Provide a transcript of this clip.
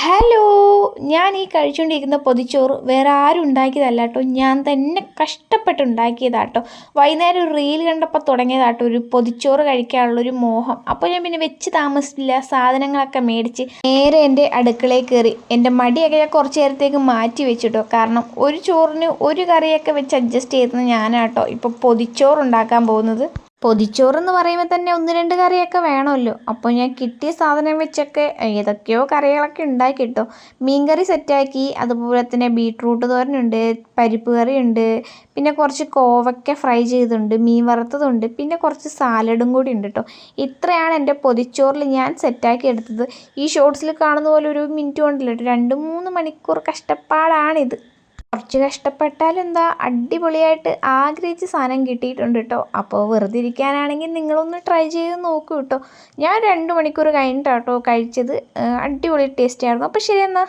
Hello, ഞാൻ ഈ കഴിച്ചുകൊണ്ടിരിക്കുന്ന പൊതിച്ചോറ് വേറെ ആരും ഉണ്ടാക്കിയതല്ല കേട്ടോ, ഞാൻ തന്നെ കഷ്ടപ്പെട്ടുണ്ടാക്കിയതാട്ടോ. വൈകുന്നേരം ഒരു റീൽ കണ്ടപ്പോൾ തുടങ്ങിയതാട്ടോ ഒരു പൊതിച്ചോറ് കഴിക്കാനുള്ളൊരു മോഹം. അപ്പോൾ ഞാൻ പിന്നെ വെച്ച് താമസിച്ചില്ല, സാധനങ്ങളൊക്കെ മേടിച്ച് നേരെ എൻ്റെ അടുക്കളയിൽ കയറി. എൻ്റെ മടിയൊക്കെ ഞാൻ കുറച്ച് നേരത്തേക്ക് മാറ്റി വെച്ചിട്ടോ, കാരണം ഒരു ചോറിന് ഒരു കറിയൊക്കെ വെച്ച് അഡ്ജസ്റ്റ് ചെയ്യുന്നത് ഞാനാട്ടോ ഇപ്പോൾ പൊതിച്ചോറ് ഉണ്ടാക്കാൻ പോകുന്നത്. പൊതിച്ചോറെന്ന് പറയുമ്പോൾ തന്നെ ഒന്ന് രണ്ട് കറിയൊക്കെ വേണമല്ലോ. അപ്പോൾ ഞാൻ കിട്ടിയ സാധനം വെച്ചൊക്കെ ഏതൊക്കെയോ കറികളൊക്കെ ഉണ്ടാക്കി കേട്ടോ. മീൻകറി സെറ്റാക്കി, അതുപോലെ തന്നെ ബീട്രൂട്ട് തോരനുണ്ട്, പരിപ്പ് കറിയുണ്ട്, പിന്നെ കുറച്ച് കോവയ്ക്ക ഫ്രൈ ചെയ്തിട്ടുണ്ട്, മീൻ വറുത്തതുണ്ട്, പിന്നെ കുറച്ച് സാലഡും കൂടി ഉണ്ട് കേട്ടോ. ഇത്രയാണ് എൻ്റെ പൊതിച്ചോറിൽ ഞാൻ സെറ്റാക്കി എടുത്തത്. ഈ ഷോർട്സിൽ കാണുന്ന പോലെ ഒരു മിനിറ്റ് കൊണ്ടില്ല കേട്ടോ, 2-3 മണിക്കൂർ കഷ്ടപ്പാടാണിത്. കുറച്ച് കഷ്ടപ്പെട്ടാലെന്താ, അടിപൊളിയായിട്ട് ആഗ്രഹിച്ച സാധനം കിട്ടിയിട്ടുണ്ട് കേട്ടോ. അപ്പോൾ വെറുതെ ഇരിക്കാനാണെങ്കിൽ നിങ്ങളൊന്ന് ട്രൈ ചെയ്ത് നോക്കൂ കേട്ടോ. ഞാൻ 2 മണിക്കൂർ കഴിഞ്ഞിട്ടാട്ടോ കഴിച്ചത്. അടിപൊളി ടേസ്റ്റ് ആയിരുന്നു. അപ്പോൾ ശരി എന്നാൽ.